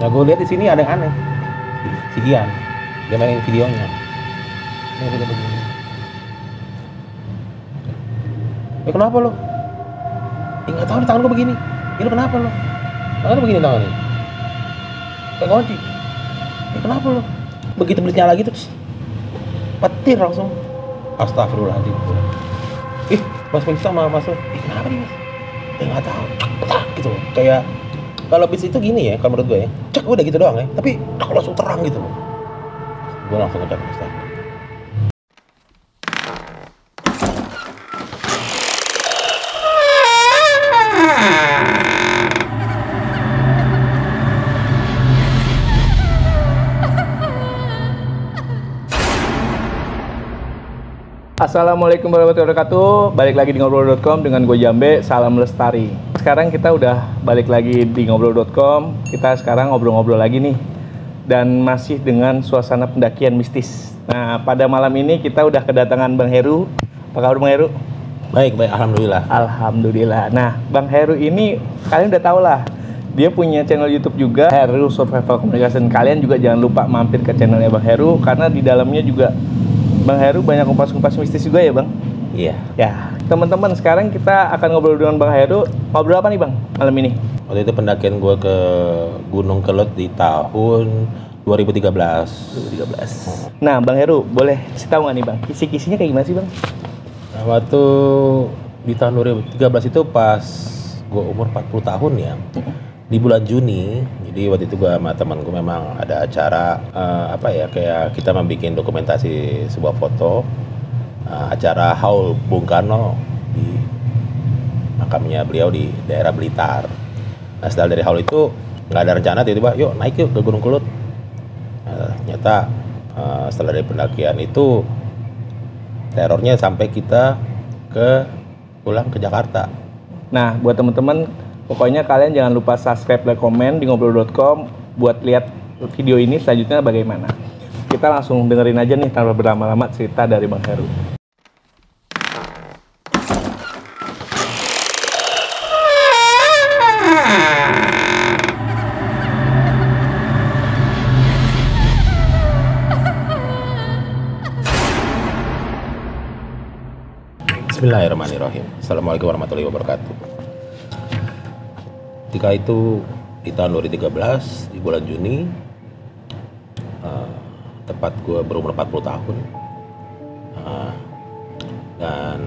Nah gue lihat di sini ada yang aneh. Si Ian, dia mainin videonya. Ini dia begini. Kenapa lo? Nggak tahu nih tangan gue begini. Lo kenapa lo? Tangan begini tangannya. Kayak kunci. Kenapa lo? Begitu belitnya lagi terus petir langsung. Astagfirullahaladzim. Mas Pingsan sama Mas. Kenapa nih Mas? Nggak tahu. Petak gitu. Kayak kalau bis itu gini ya, kalau menurut gue ya. Cek udah gitu doang ya. Tapi kalau langsung terang gitu loh. Gue langsung ngecek Mas. Assalamualaikum warahmatullahi wabarakatuh. Balik lagi di ngobrol.com dengan gue Jambe, salam lestari. Sekarang kita udah balik lagi di ngobrol.com. Kita sekarang ngobrol-ngobrol lagi nih. Dan masih dengan suasana pendakian mistis. Nah, pada malam ini kita udah kedatangan Bang Heru. Apa kabar Bang Heru? Baik, alhamdulillah. Alhamdulillah. Nah, Bang Heru ini kalian udah tau lah. Dia punya channel YouTube juga, Heru Survival Communication. Kalian juga jangan lupa mampir ke channelnya Bang Heru karena di dalamnya juga Bang Heru banyak kupas-kupas mistis juga ya Bang? Iya. Ya, teman-teman sekarang kita akan ngobrol dengan Bang Heru. Ngobrol apa nih Bang malam ini? Waktu itu pendakian gue ke Gunung Kelut di tahun 2013. Nah Bang Heru, boleh kasih tahu nggak nih Bang? Kisi-kisinya kayak gimana sih Bang? Nah, waktu di tahun 2013 itu pas gue umur 40 tahun ya. Di bulan Juni, jadi waktu itu gue sama temen gue memang ada acara kayak kita membuat dokumentasi sebuah foto acara haul Bung Karno di makamnya beliau di daerah Blitar. Nah setelah dari haul itu nggak ada rencana tiba-tiba yuk naik yuk ke Gunung Kelut. Ternyata setelah dari pendakian itu terornya sampai kita pulang ke Jakarta. Nah buat teman-teman, pokoknya kalian jangan lupa subscribe, like, komen di ngobrol.com buat lihat video ini selanjutnya bagaimana. Kita langsung dengerin aja nih tanpa berlama-lama cerita dari Bang Heru. Bismillahirrahmanirrahim. Assalamualaikum warahmatullahi wabarakatuh. Ketika itu di tahun 2013 di bulan Juni, tepat gue berumur 40 tahun, dan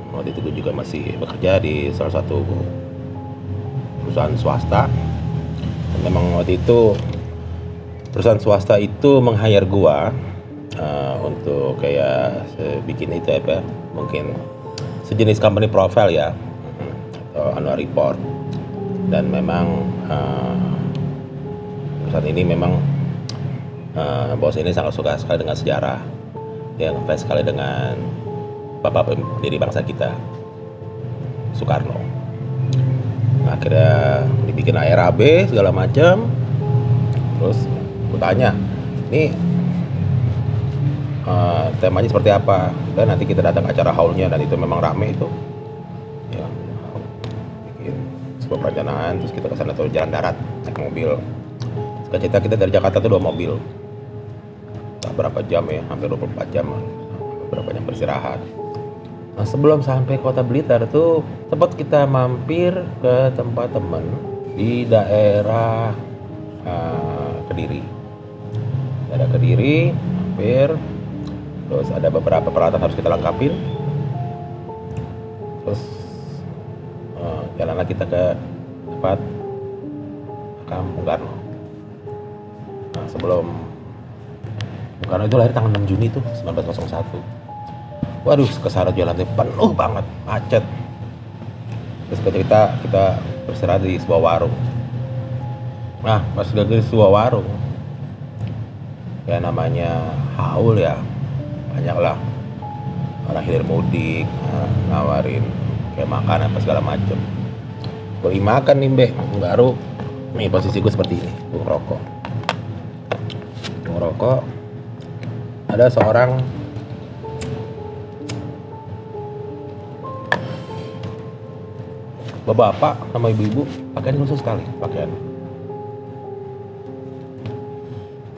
waktu itu gue juga masih bekerja di salah satu perusahaan swasta. Dan memang waktu itu perusahaan swasta itu meng-hire gue untuk kayak bikin itu mungkin sejenis company profile ya, atau annual report. Dan memang saat ini memang bos ini sangat suka sekali dengan sejarah, dia ngefans sekali dengan bapak pendiri bangsa kita, Soekarno. Nah, akhirnya dibikin ARAB segala macam. Terus aku tanya, ini temanya seperti apa? Dan nanti kita datang acara haulnya, dan itu memang rame itu. Ya, bikin sebuah perencanaan, terus kita kesana tuh jalan darat naik mobil. Kita dari Jakarta tuh 2 mobil. Tak berapa jam ya, hampir 24 jam. Berapa jam beristirahat. Nah, sebelum sampai kota Blitar tuh tempat kita mampir ke tempat temen di daerah Kediri. Daerah Kediri, mampir. Terus ada beberapa peralatan harus kita lengkapin. Terus jalanlah kita ke tempat makam Bung Karno. Nah, sebelum Bung Karno itu lahir tanggal 6 Juni tuh 1901. Waduh, kesana jalannya penuh banget, macet. Terus kita beristirahat di sebuah warung. Nah, pas udah di sebuah warung, ya namanya haul ya, banyaklah orang hilir mudik nawarin kayak makan apa segala macem. Gue makan nih Mbak, baru nih posisi gue seperti ini, gue ngerokok. Ada seorang bapak sama ibu-ibu pakaian khusus sekali, pakaian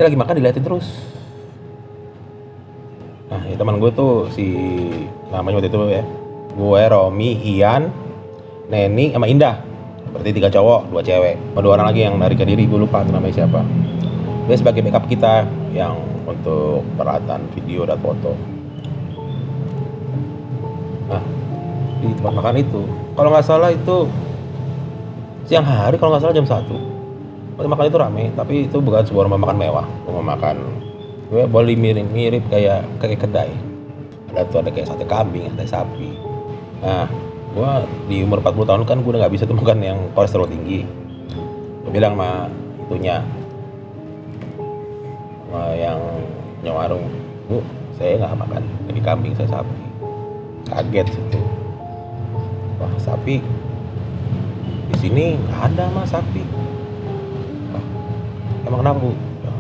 Dia lagi makan diliatin terus. Nah, ya teman gue tuh si namanya waktu itu ya, gue, Romi, Ian, Neni, sama Indah. Berarti 3 cowok, 2 cewek. Ada 2 orang lagi yang lari ke diri, gue lupa tuh namanya siapa. Dia sebagai backup kita yang untuk peralatan video dan foto. Nah, di tempat makan itu, kalau nggak salah itu siang hari, kalau nggak salah jam 1. Tempat makan itu rame, tapi itu bukan sebuah rumah makan mewah. Rumah makan gue boleh mirip kayak kedai. Ada kayak sate kambing, sate sapi. Nah, gue di umur 40 tahun kan gue udah nggak bisa tuh makan yang kolesterol tinggi. Gue bilang sama itunya, sama yang punya warung, Bu, saya nggak makan daging kambing, saya sapi. Kaget situ. Wah, sapi di sini nggak ada mas sapi. Wah, emang kenapa Bu? Ya,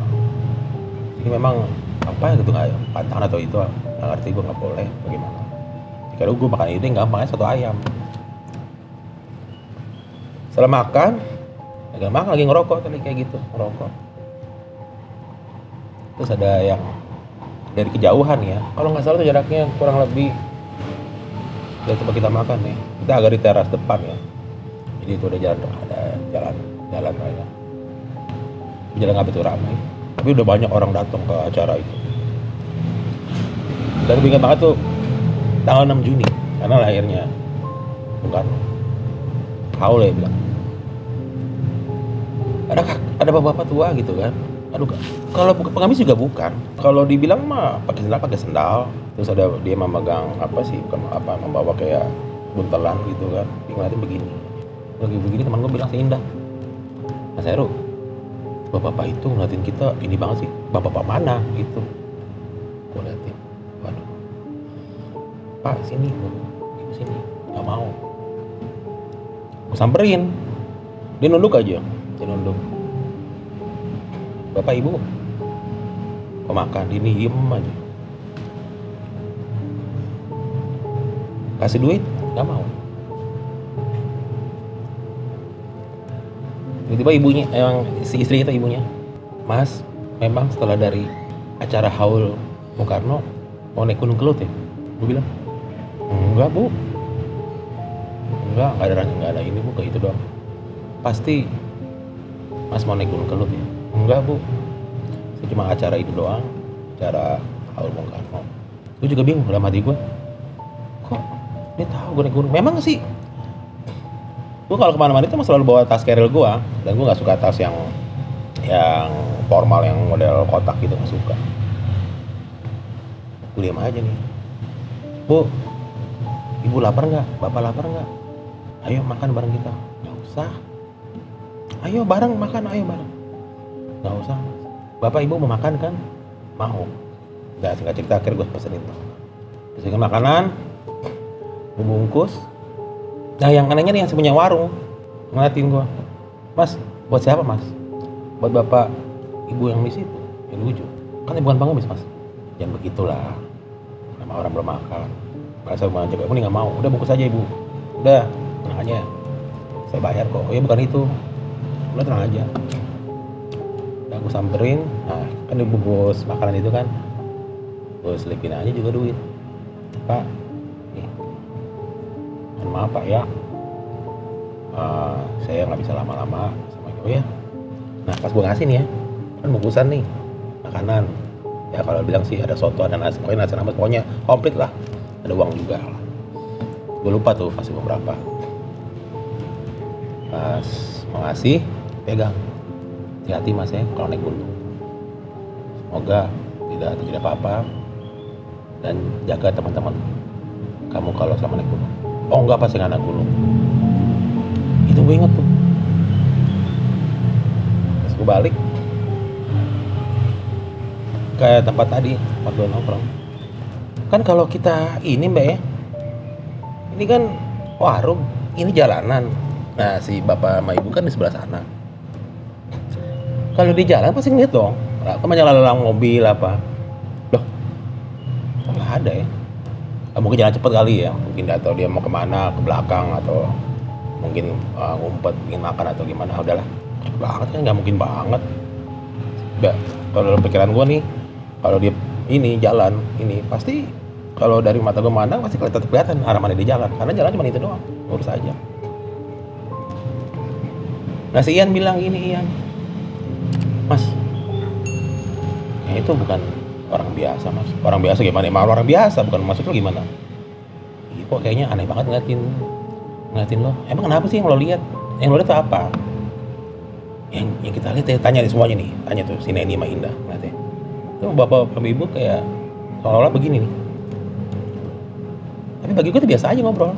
ini memang apa ya gitu, nggak pantangan atau itu nggak ngerti, gue nggak boleh bagaimana. Kalau gue makan itu gampang aja, 1 ayam. Setelah makan, lagi ngerokok tadi kayak gitu, ngerokok. Terus ada yang dari kejauhan ya, kalau nggak salah tuh jaraknya kurang lebih dari tempat kita makan ya. Kita agak di teras depan ya. Jadi itu ada jalan raya. Jalan nggak begitu ramai, tapi udah banyak orang datang ke acara itu. Dan gue ingat banget tuh tanggal 6 Juni karena lahirnya Bung Karno. Haul ya bilang. Ada bapak-bapak tua gitu kan. Aduh, kalau pengamis juga bukan. Kalau dibilang mah pakai sendal. Terus ada dia memegang apa sih? Bukan apa, membawa kayak buntelan gitu kan. Dia ngeliatin begini. Lagi begini teman gue bilang, "Indah. Mas Heru, bapak-bapak itu ngeliatin kita ini banget sih. Bapak-bapak mana?" Gitu. Gue liatin. Waduh. "Pak, sini." Ibu sini. Nggak mau. Gue samperin. Dia nunduk aja. Dia nunduk. "Bapak Ibu kok makan?" Ini diem aja. Kasih duit nggak mau. Tiba-tiba ibunya, emang si istri itu ibunya, "Mas, memang setelah dari acara haul Bung Karno mau naik Gunung Kelut ya?" Gue bilang, "Enggak Bu, enggak ada ini Bu, kayak itu doang." "Pasti Mas mau naik Gunung Kelut ya?" "Enggak Bu, itu cuma acara itu doang, acara haul Bung Karno." Gue juga bingung dalam hati gue, kok dia tahu gue naik gunung? Memang sih, gue kalau kemana-mana itu selalu bawa tas carrier gue, dan gue nggak suka tas yang formal, yang model kotak gitu, nggak suka. Gue diam aja nih. "Bu, Ibu lapar nggak? Bapak lapar nggak? Ayo makan bareng kita." "Nggak usah." "Ayo bareng makan, ayo bareng." "Nggak usah. Bapak Ibu mau makan kan?" "Mau." Udah, singkat cerita akhirnya gue pesenin makanan, gue bungkus. Nah, yang anehnya nih yang punya warung ngeliatin gue, "Mas, buat siapa Mas?" "Buat Bapak Ibu yang di situ, yang di ujung. Kan bukan pengemis Mas." "Jangan begitulah, nama orang belum makan." Masa mau ngajak, "Aku nih nggak mau." "Udah bungkus aja Ibu." "Udah, tenang aja, saya bayar kok." "Oh ya bukan itu." "Udah tenang aja." Udah gue samperin. Nah, kan dibungkus makanan itu kan, gue selipin aja juga duit. "Pak, nih, mohon maaf Pak ya, saya nggak bisa lama-lama sama itu." "Oh ya." Nah, pas gue ngasih nih ya, kan bungkusan nih makanan ya, kalau bilang sih ada soto, ada nasi, pokoknya nasi rames, pokoknya komplit lah, ada uang juga lah. Gue lupa tuh kasih beberapa. Pas mau ngasih, pegang, "Hati-hati Mas ya kalau naik gunung, semoga tidak terjadi apa-apa, dan jaga teman-teman kamu kalau selama naik gunung." "Oh enggak, pasti nggak naik gunung." Itu gue inget tuh. Pas gue balik kayak tempat tadi, tempat gue nongkrong kan, kalau kita ini Mbak ya, ini kan warung, ini jalanan. Nah, si bapak sama ibu kan di sebelah sana. Kalau di jalan pasti ngeliat dong, kemana lalang mobil apa. Loh, kok nggak ada ya? Mungkin jalan cepet kali ya, mungkin atau dia mau kemana, ke belakang, atau mungkin ngumpet ingin makan atau gimana. Udahlah, cepet banget kan, nggak mungkin banget. kalau dalam pikiran gue nih, kalau dia ini jalan ini pasti kalau dari mata gue mandang pasti tetap kelihatan arah mana dia jalan, karena jalan cuma itu doang, lurus aja. Nah si Ian bilang gini, Ian, Mas, itu bukan orang biasa Mas. Orang biasa gimana? Emang orang biasa, bukan, maksud lo gimana? Ih, kok kayaknya aneh banget ngeliatin lo. Emang kenapa sih yang lo lihat? Yang lo lihat tuh apa? Yang kita lihat ya, tanya nih semuanya nih, tanya tuh si Neni sama Indah ngeliatnya. Tuh bapak ibu kayak seolah-olah begini nih. Tapi bagi gue tuh biasa aja ngobrol.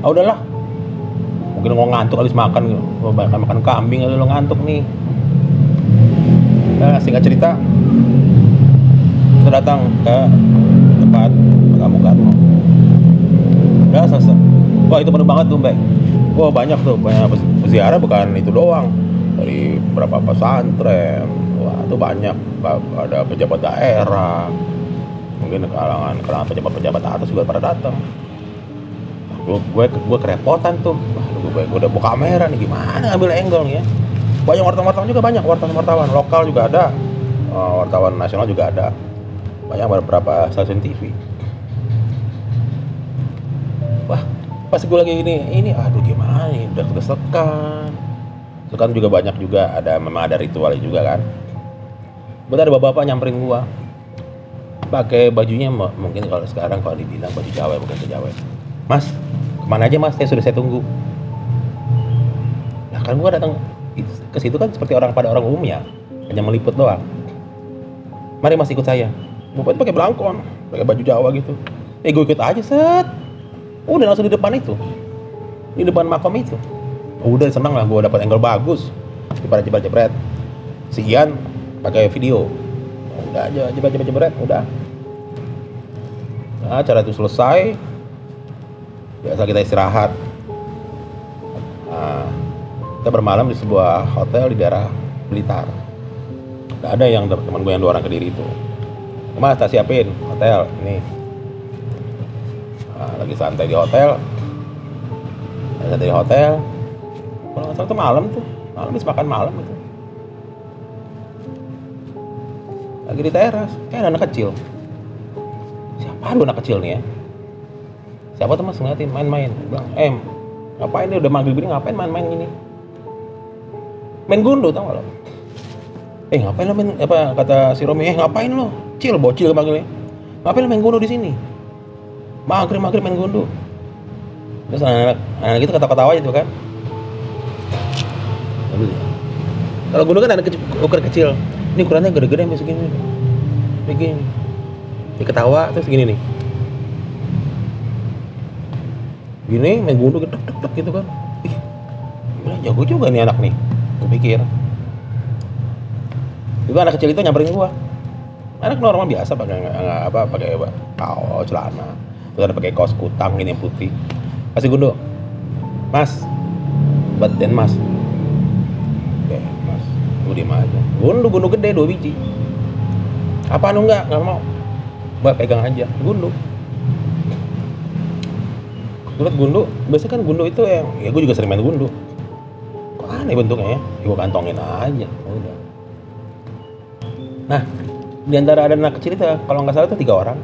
Ah udahlah, mungkin lo ngantuk habis makan, lo makan kambing lalu lo ngantuk nih. Nah, singkat cerita, kita datang ke tempat Bung Karno. Udah selesai. Wah itu penuh banget tuh Mbak. Wah banyak peziarah, bukan itu doang, dari beberapa pesantren. Wah itu banyak, ada pejabat daerah, mungkin kalangan pejabat atas juga pada datang. Gue kerepotan tuh. Wah gue udah buka kamera nih, gimana ambil angle nih ya. Banyak wartawan juga, banyak wartawan lokal juga ada, wartawan nasional juga ada, banyak beberapa stasiun TV. Wah pas gue lagi ini aduh gimana nih, udah kedesekan. Itu kan juga banyak juga, memang ada ritualnya juga kan. Betul, ada bapak-bapak nyamperin gua pakai bajunya mungkin kalau sekarang kalau dibilang baju Jawa, bukan ke Jawa. Mas kemana aja Mas, sudah saya tunggu. Nah kan gua datang ke situ kan seperti pada orang umumnya, hanya meliput doang. Mari Mas ikut saya. Bapak itu pakai belangkon, pakai baju Jawa gitu. Gue ikut aja set. Udah langsung di depan itu, di depan makom itu. Udah senang lah, gue dapat angle bagus daripada jebret-jebret. Si Ian pakai video. Udah aja jebret, udah. Nah, acara itu selesai. Biasa kita istirahat. Nah, kita bermalam di sebuah hotel di daerah Blitar. Gak ada yang teman gue yang 2 orang Kediri itu. Mas, tak siapin hotel ini. Nah, lagi santai di hotel. Kalau nggak salah tuh malam habis makan malam itu. Lagi di teras, ada anak kecil. Siapa anak kecil nih ya? Siapa tuh Mas ngeliatin main-main? Bilang, ngapain nih udah maghrib ini, ngapain main-main gini? Main gundu tau gak lo? Ngapain lo main, kata si Romi, ngapain lo? Bocil panggilnya. Ngapain lo main gundu di sini? Maghrib main gundu. Terus anak-anak itu ketawa-ketawa aja tuh kan. Kalau gundu kan ada ukuran kecil. Ini ukurannya gede-gede sampai segini. Begini. Dia ketawa terus gini nih. Gini main gundu tek gitu kan. Ih, gila jago juga nih anak nih. Gue pikir. Juga anak kecil itu nyamperin gua. Anak normal biasa pakai kaos, celana. Terus ada pakai kaos kutang ini yang putih. Kasih gundu. Mas. Buat Den Mas. Oke, Mas. Gue diem aja. Gundu gede 2 biji. Apaan lu enggak mau. Mbak pegang aja. Gundu. Lihat gundu, biasanya kan gundu itu ya gue juga sering main gundu. Kok aneh bentuknya ya? Gue kantongin aja, udah. Nah, di antara ada anak kecil itu, kalau nggak salah itu 3 orang.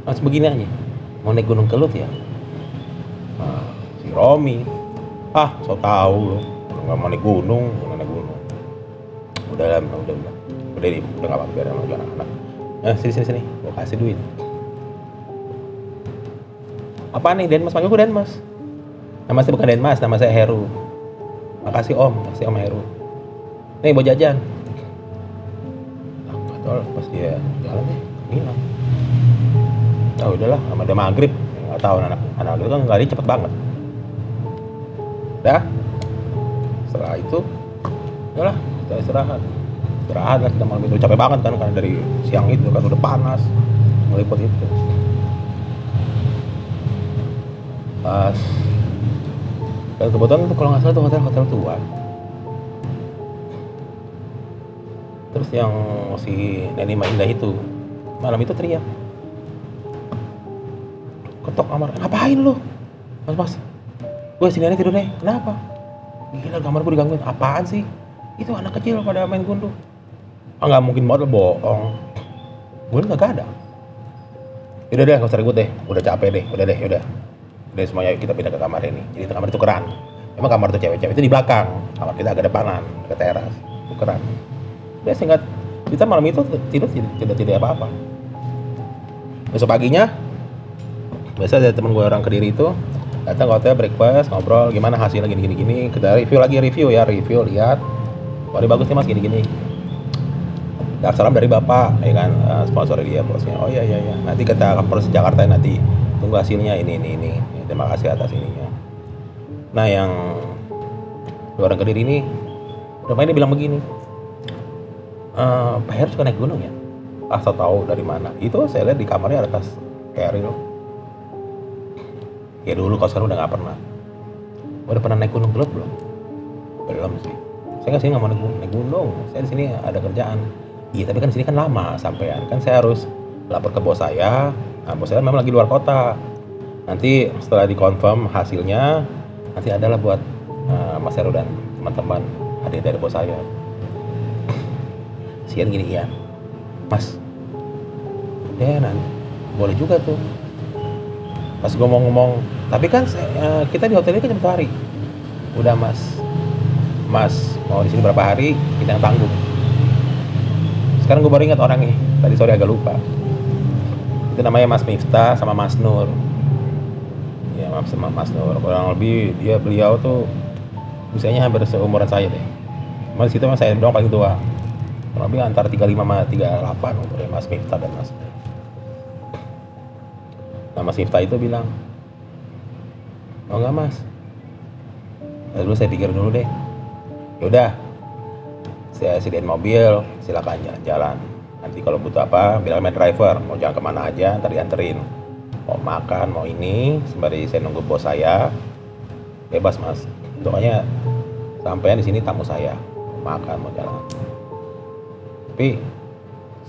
Langsung begini aja, mau naik Gunung Kelut ya? Nah, si Romi, so tau lo, nggak mau naik gunung. Udah nggak apa-apa, biar sama anak-anak. Nah, sini, gue kasih duit. Apa nih, Den Mas? Panggil gue Den Mas. Nama saya bukan Den Mas, nama saya Heru. Makasih Om Heru. Nih buat jajan. Katol pas dia jalan nih, hilang. Udahlah, sama dia maghrib. Nggak tahu anak itu kan lari cepet banget. Dah. Setelah itu, udahlah kita istirahat lah, kita malam itu capek banget kan karena dari siang itu kan udah panas meliput itu. Pas dan kebetulan itu kalau nggak salah itu hotel tua. Terus yang si Neni sama Indah itu malam itu teriak, ketok kamar, ngapain lu? Mas, gue sini aja tidur deh. Kenapa? Gila, kamar gue digangguin. Apaan sih? Itu anak kecil pada main gundu. nggak mungkin modal, bohong. Gue nggak ada. Udah deh, nggak usah ribut deh, udah capek deh, udah semuanya kita pindah ke kamar ini. Jadi kamar itu tukeran. Emang kamar tuh cewek-cewek itu di belakang, kamar kita agak depanan, ke teras, tukeran. Udah singkat, kita malam itu tidur tidak apa-apa. Besok paginya, biasa ada temen gue orang Kediri itu datang ke hotel, breakfast, ngobrol, gimana hasilnya gini, kita review, lihat, wah ini bagus nih mas, gini. Dar salam dari bapak, ya kan, sponsor dia bosnya. Oh iya, nanti kita ke Polres Jakarta nanti tunggu hasilnya ini. Terima kasih atas ininya. Nah yang orang Kediri ini, rumahnya dia bilang begini, Pak Heru suka naik gunung ya? Asal tahu dari mana? Itu saya lihat di kamarnya ada tas keril. Ya dulu, kalau sekarang udah nggak pernah. Udah pernah naik gunung belum? Belum sih. Saya nggak sini nggak mau naik gunung. Saya di sini ada kerjaan. Iya, tapi kan di sini kan lama sampean. Kan saya harus lapor ke bos saya. Nah, bos saya memang lagi luar kota. Nanti setelah dikonfirm hasilnya, nanti adalah buat Mas Heru dan teman-teman adik dari bos saya. Sian gini, iya. Mas, ya nanti boleh juga tuh. Pas gue mau ngomong, tapi kan kita di hotel ini kan jam 1 hari. Udah mas mau di sini berapa hari, kita yang tanggung. Sekarang gue baru ingat orangnya, tadi sore agak lupa. Itu namanya Mas Miftah sama Mas Nur. Ya, sama Mas Nur. Kurang lebih beliau tuh usianya hampir seumuran saya deh. Mas itu mas saya doang paling tua. Kurang lebih antara 35 sama 38 untuk Mas Miftah dan Mas Nur. Nah Mas Miftah itu bilang, oh enggak mas, lalu saya pikir dulu deh. Yaudah, saya sediain mobil, silakan jalan-jalan. Nanti kalau butuh apa, bilang sama driver, mau jalan kemana aja, ntar dianterin. Mau makan, mau ini, sembari saya nunggu bos saya, bebas mas. Pokoknya sampai di sini tamu saya, makan, mau jalan. Tapi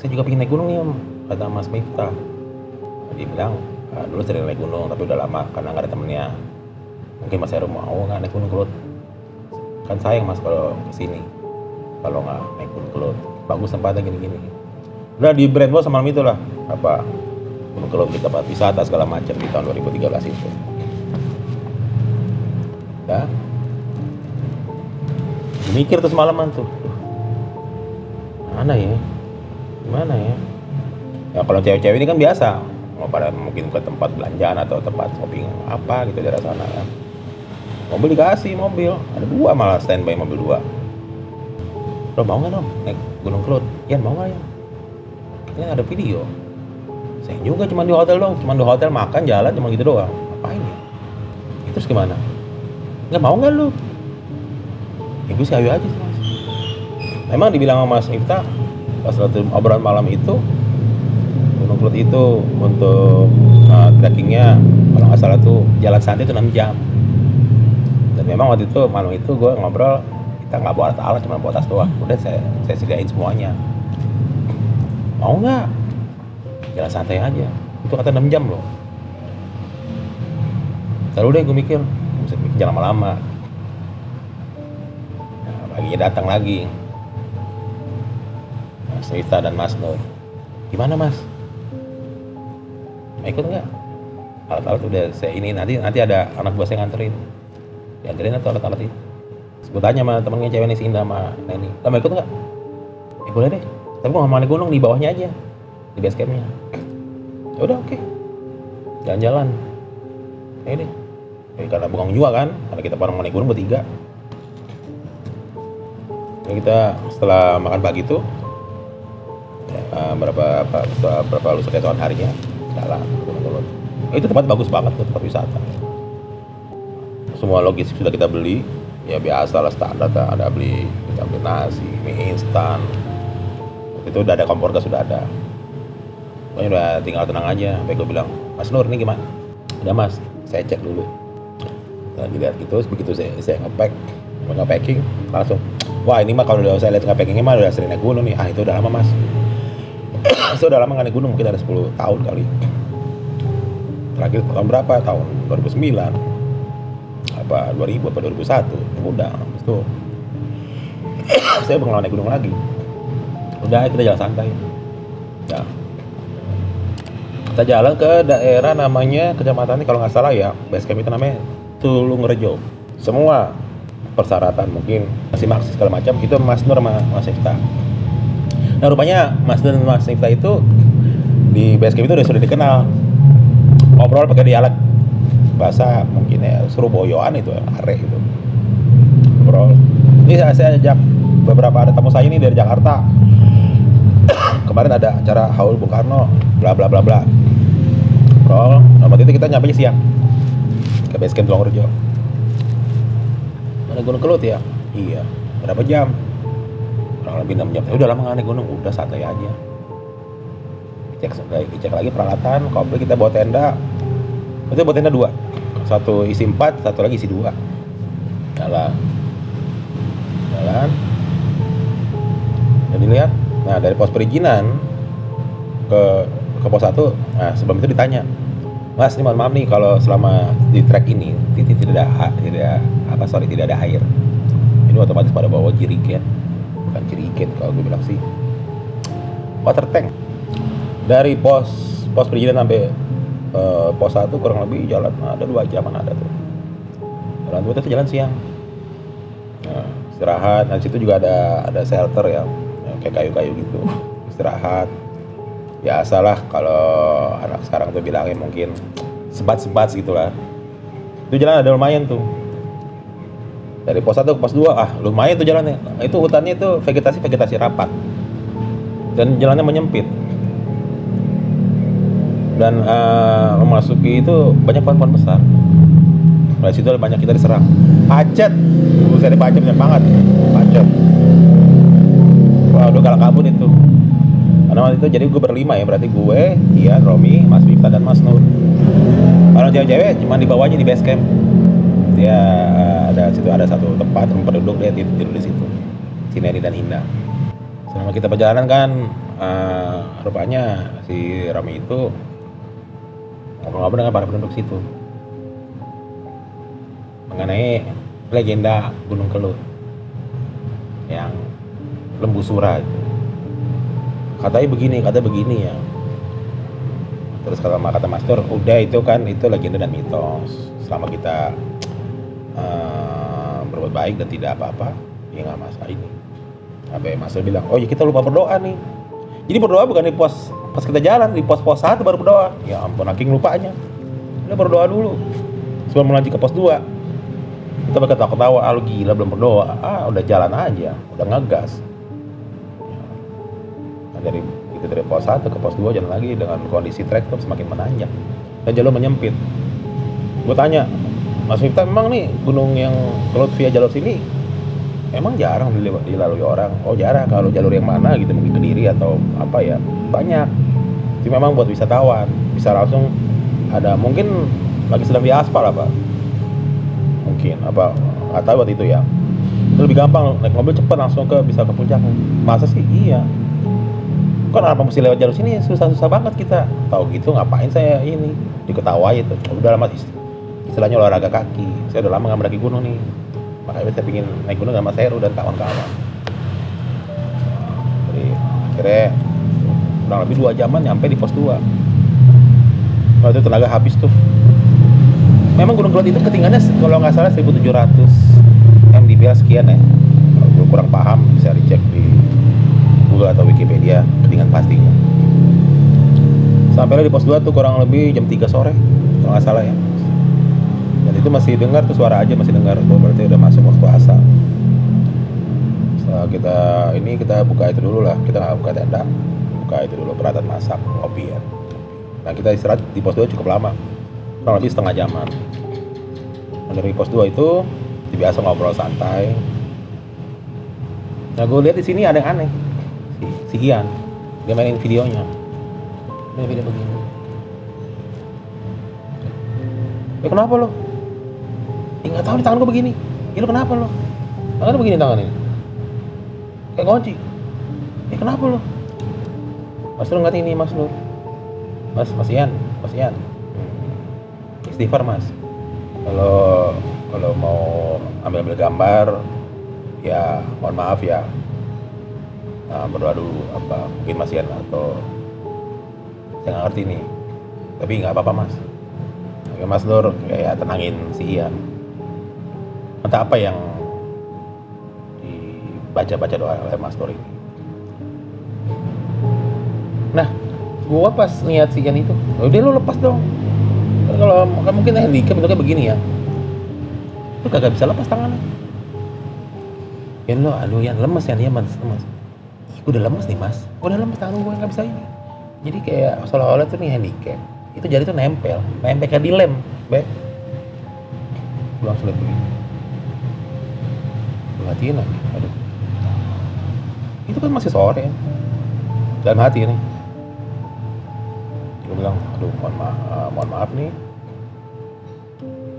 saya juga pengen naik gunung nih om, kata Mas Miftah. Dia bilang, dulu sering naik gunung, tapi udah lama karena nggak ada temennya. Mungkin Mas Heru mau nggak naik gunung Kelut? Kan sayang mas kalau kesini, kalau nggak naik gunung Kelut. Bagus tempatnya gini-gini. Udah di brainwash semalam itu lah, apa gunung Kelut di tempat wisata segala macam di tahun 2013 itu. Ya, mikir tuh semalaman tuh, gimana ya? Ya kalau cewek-cewek ini kan biasa, mau pada mungkin ke tempat belanjaan atau tempat shopping apa gitu daerah sana kan. Mobil dikasih, mobil ada 2 malah, standby mobil 2. Lo mau nggak dong naik gunung Kelut? Ya mau nggak ya? Katanya ada video. Saya juga cuma di hotel dong, cuma di hotel makan jalan cuma gitu doang. Ngapain ya? Terus gimana? Nggak mau nggak lu? Ibu sih ayo aja sih mas. Memang dibilang sama Mas Miftah pas waktu obrolan malam itu, gunung Kelut itu untuk trekkingnya kalau nggak salah tuh jalan santai itu 6 jam. Dan memang waktu itu malam itu gue ngobrol, kita nggak bawa alat, cuma bawa tas doang. Udah saya sediain semuanya. Mau nggak? Jalan santai aja. Itu kata 6 jam loh. Lalu deh gue mikir jangan lama-lama. Nah, paginya datang lagi Mas Miftah dan Mas Nur. Gimana mas? Mau ikut nggak? Alat-alat udah saya ini, nanti ada anak buah saya nganterin. Dianterin atau alat-alat itu. Sebutannya sama temennya cewek nih, si Indah sama Neni. Lo mau ikut nggak? Ya boleh deh. Tapi gua nggak mau naik gunung, di bawahnya aja, di base campnya. Ya udah oke. Jalan-jalan. Ya deh. Karena bengong juga kan, karena kita bareng mau naik gunung bertiga. Ya kita setelah makan pagi itu, berapa lusa keesokan harinya jalan ke Gunung Kelut. Itu tempat bagus banget tuh, tempat wisata. Semua logistik sudah kita beli, ya biasa lah standar, kita beli nasi, mie instan. Itu udah ada kompor gas, sudah ada. Pokoknya udah tinggal tenang aja. Sampai gue bilang, Mas Nur ini gimana? Udah mas, saya cek dulu. Lagi lihat gitu, begitu saya nge-packing, langsung, wah ini mah kalau udah saya lihat nge-packingnya mah udah sering naik gunung nih. Ah itu udah lama mas. Saya udah lama nggak naik gunung, mungkin ada 10 tahun kali. Terakhir tahun berapa? Tahun 2009. Apa 2000 apa 2001 udah itu saya pengen naik gunung lagi. Udah kita jalan santai. Ya. Kita jalan ke daerah namanya kecamatan ini kalau nggak salah ya, base camp itu namanya Tulungrejo. Semua persyaratan mungkin masih maksis segala macam itu Mas Nur sama Mas Miftah. Nah rupanya Mas Nur dan Mas Miftah itu di base camp itu sudah dikenal. Ngobrol pakai dialek bahasa mungkin ya Suruboyoan itu, are itu. Ngobrol. Ini saya ajak beberapa ada tamu saya ini dari Jakarta. Kemarin ada acara Haul Bung Karno, bla bla bla bla. Ngobrol. Nah, waktu itu kita nyampe siang ke base camp Tulungrejo. Mana Gunung Kelut ya? Iya. Berapa jam? Kurang lebih 6 jam. Ya udah lama nggak naik gunung, udah santai aja. Cek lagi peralatan, komplit kita bawa tenda. Itu bawa tenda 2. Satu isi 4, satu lagi isi 2. Jalan. Jadi lihat. Nah, dari pos perizinan ke pos 1, nah sebelum itu ditanya, Mas, ini mohon maaf nih kalau selama di trek ini tidak ada air. Ini otomatis pada bawa jerigen, bukan jerigen kalau gue bilang sih, water tank. Dari pos perizinan sampai pos 1 kurang lebih jalan ada 2 jaman ada tuh. Jalan itu jalan siang. Nah, istirahat. Nah, situ juga ada shelter ya, kayak kayu-kayu gitu. Istirahat. Biasalah kalau anak sekarang tuh bilangnya mungkin sebat-sebat gitulah. Itu jalan ada lumayan tuh. Dari pos 1 ke pos 2, lumayan tuh jalannya. Itu hutannya itu vegetasi rapat. Dan jalannya menyempit. Dan memasuki itu banyak pohon-pohon besar. Dari situ banyak kita diserang. Pacet. Buset pacetnya banget. Pacet. Wah, udah galak kabut itu. Karena waktu itu jadi gue berlima ya, berarti gue, Ian, Romi, Mas Miftah dan Mas Nur. Kalau cewek-cewek cuma di bawahnya di base camp. Dia ada satu tempat penduduk, dia tidur di situ. Si Neri dan Indah. Selama kita perjalanan kan rupanya si Romi itu ngobrol-ngobrol dengan para penduduk situ mengenai legenda Gunung Kelut yang Lembu Sura itu. Katanya begini ya. Terus kalau kata Mas Nur, udah itu kan itu legenda dan mitos. Selama kita berbuat baik dan tidak apa-apa, ya nggak masalah ini. Sampai Mas Nur bilang, oh ya kita lupa berdoa nih. Jadi berdoa bukan di pas kita jalan, di pos 1 baru berdoa. Ya ampun, saking lupanya. Udah berdoa dulu sebelum melanjut ke pos 2. Kita bakal ketawa, lu gila belum berdoa. Udah jalan aja, udah ngegas. Nah, dari pos 1 ke pos 2 jalan lagi dengan kondisi trek tuh semakin menanjak dan jalur menyempit. Gue tanya, Mas Miftah, memang nih gunung yang Kelut via jalur sini emang jarang dilalui orang? Oh jarang, kalau jalur yang mana gitu, mungkin Kediri atau apa ya, banyak. Jadi memang buat wisatawan, bisa langsung ada, mungkin lagi sedang di aspal apa mungkin, apa nggak tahu waktu itu ya. Itu lebih gampang, naik mobil cepet langsung bisa ke puncaknya. Masa sih? Iya. Kan apa mesti lewat jalur sini, susah-susah banget kita. Tahu gitu ngapain saya ini diketawain itu. Udah lama istilahnya olahraga kaki. Saya udah lama nggak mendaki gunung nih. Makanya saya pingin naik gunung sama Seru dan kawan-kawan. Jadi akhirnya kurang lebih 2 jaman nyampe di pos 2. Waktu itu tenaga habis tuh. Memang Gunung Kelut itu ketinggiannya kalau nggak salah 1700 mdpl sekian ya. Kalau gue kurang paham bisa dicek di Google atau Wikipedia ketinggian pastinya. Sampailah di pos 2 tuh kurang lebih jam 3 sore kalau nggak salah ya. Dan itu masih dengar tuh suara aja, masih dengar tuh, berarti udah masuk waktu asar. Setelah kita buka itu dulu lah, kita nggak buka tenda, buka itu dulu peralatan masak, kopi ya. Nah kita istirahat di pos 2 cukup lama, kurang lebih setengah jaman. Nah, dari pos 2 itu biasa ngobrol santai. Nah gue lihat di sini ada yang aneh, si Ian, dia mainin videonya, ini video begini. Ya kenapa lo? Nggak tahu nih tangan gue begini. Ya lo kenapa lo? Tangan lo begini tangan ini. Kayak kunci. Ya kenapa lo? Mas Nur nggak ini Mas Nur. Mas Ian. Istighfar Mas. Kalau mau ambil gambar, ya mohon maaf ya. berdoa dulu apa mungkin Mas Ian atau saya nggak ngerti nih, tapi nggak apa-apa Mas. Oke, Mas Nur kayak tenangin si Ian. Entah apa yang dibaca-baca doa oleh Mas Nur ini. Nah, gua pas lihat si Ian itu, udah lu lepas dong. Kalau mungkin handicap bentuknya begini ya, lu kagak bisa lepas tangannya. Ian lo, aduh Ian lemes ya, Ian lemes. Gue udah lemes nih Mas, gue udah lemes tangan gue nggak bisa ini. Jadi kayak seolah-olah tuh nih handicap, itu jari tuh nempel kayak dilem, be. Gue langsung lihat begini, gue hatiin lagi, aduh. Itu kan masih sore, dalam hati nih. Gue bilang, aduh mohon maaf nih.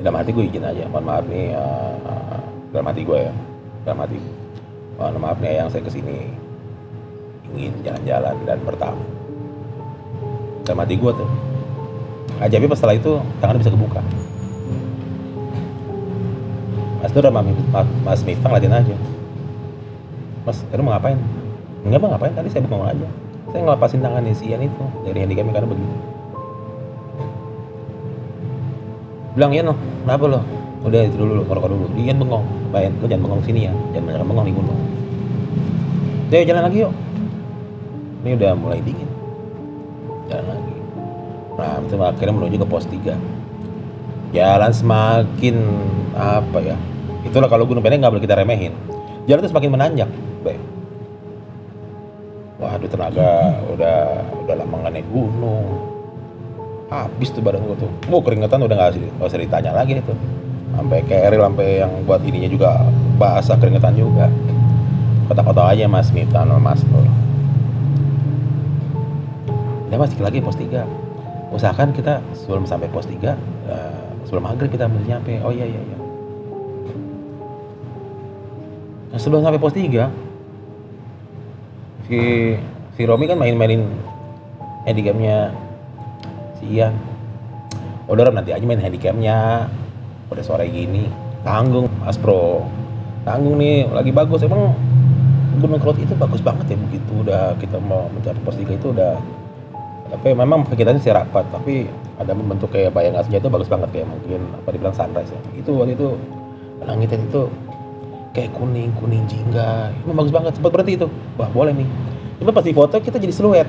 Dalam hati gue izin aja, mohon maaf nih, dalam hati gue ya, dalam hati. Mohon maaf nih yang saya kesini ingin jalan-jalan dan bertamu. Dalam hati gue tuh. Ajabnya pas setelah itu tangannya bisa kebuka. Mas Nur sama Mas Miftah ngeliatin aja. Mas, lu mau ngapain? Enggak bang, ngapain? Tadi saya bengong aja. Saya ngelepasin tangannya si Ian itu dari handicapnya karena begitu. Bilang Ian, kenapa lo? Udah itu dulu, ngerokok dulu. Ian bengong. Bayan, lu jangan bengong sini ya. Jangan banyak bengong di gunung. Udah jalan lagi yuk. Ini udah mulai dingin. Jalan lagi. Nah, itu akhirnya menuju ke pos 3. Jalan semakin apa ya? Itulah kalau gunung pendek nggak boleh kita remehin. Jalan itu semakin menanjak, Be. Waduh tenaga, udah lama nggak naik gunung. Habis tuh badan gua tuh. Keringetan udah nggak usah ditanya lagi nih tuh. Sampai keril, sampai yang buat ininya juga basah, keringetan juga. Kotak-kotak aja Mas Miftah sama Mas Nur. Udah Mas, lagi pos 3. Usahakan kita sebelum sampai pos 3, sebelum maghrib kita mesti nyampe. Oh iya. Nah, sebelum sampai pos 3, si Romi kan mainin handicapnya si Ian. Udah Rom, nanti aja main handicapnya. Udah sore gini, tanggung Mas Bro. Tanggung nih, lagi bagus. Emang Gunung Kelot itu bagus banget ya begitu udah kita mau mencapai pos 3 itu udah. Tapi memang kita sih rapat, tapi ada membentuk kayak bayangan senja itu bagus banget, kayak mungkin apa dibilang sunrise ya. Itu waktu itu langitnya itu kayak kuning jingga, itu bagus banget. Sempat berhenti itu, wah boleh nih. Cuma pas di foto kita jadi siluet,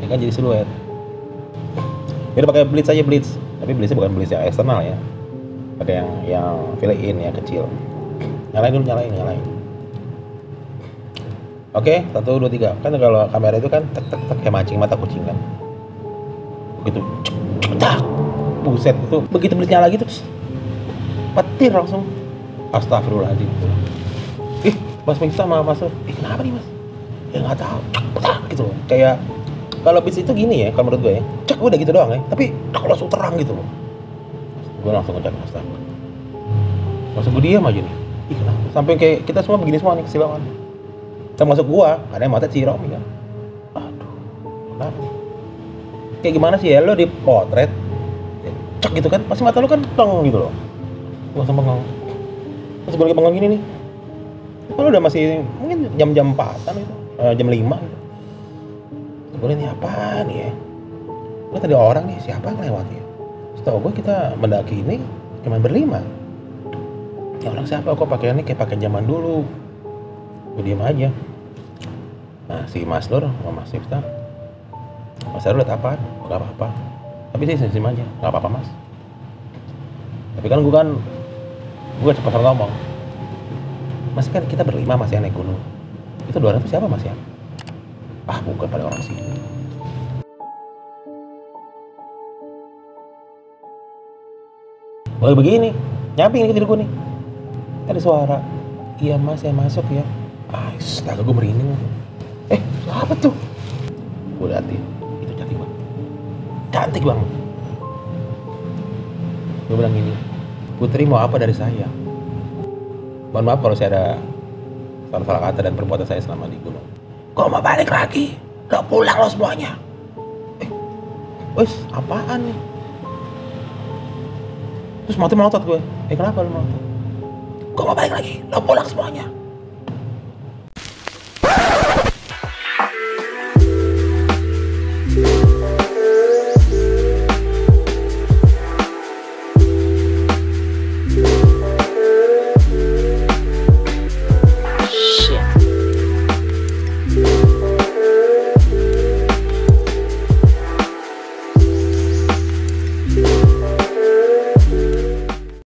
ya kan jadi siluet. Jadi pakai blitz aja blitz, tapi blitznya bukan blitz yang eksternal ya, pakai yang fill in yang kecil. Nyalain dulu, nyalain. Oke, 1, 2, 3. Kan kalau kamera itu kan tek kayak mancing mata kucing kan. Begitu, tak, buset itu. Begitu blitznya lagi tuh, petir langsung. Astagfirullahaladzim. Mas Miftah sama Mas Nur, kenapa nih Mas? Ya nggak tahu, tak gitu loh. Kayak kalau blitz itu gini ya, kalau menurut gue ya, cek udah gitu doang ya. Tapi langsung terang gitu loh. Gue langsung ngecek astagfirullah. Langsung gue diam aja nih. Kenapa? Sampai kayak kita semua begini semua nih kesilauan. Termasuk gua, ada yang mata si Romi kan. Aduh, kenapa? Kayak gimana sih ya lo di potret, cek gitu kan, pasti mata lo kan plong gitu loh. Gua langsung bengong. Terus gue lagi bengong gini nih. Kalau udah masih mungkin jam 4-an gitu, jam 5 gitu. Gue lihat nih apaan ya? Gue tadi orang nih, siapa yang lewat ya? Setahu gue kita mendaki ini cuma berlima. Ya orang siapa kok pakaiannya kayak pakai zaman dulu. Gue diem aja. Nah si Mas Nur sama Mas Miftah, Mas Nur liat apaan? Gak apa-apa. Tapi sih senyum aja, gak apa-apa Mas. Tapi kan gue cepat ngomong. Mas kan kita berlima Mas yang naik gunung. Itu 200 siapa Mas ya? Ah bukan pada orang sini. Boleh begini, nyamping nih ke diri gue nih. Ada suara, iya Mas saya masuk ya. Astaga gue merinding. Apa tuh? Gue liatin, itu cantik banget. Cantik banget. Gue bilang gini, Putri mau apa dari saya? Mohon maaf kalau saya ada salah kata dan perbuatan saya selama di gunung. Kok mau balik lagi? Lo pulang lo semuanya. Wes, apaan nih? Terus mati melotot gue. Kenapa lo melotot? Kok mau balik lagi? Lo pulang semuanya.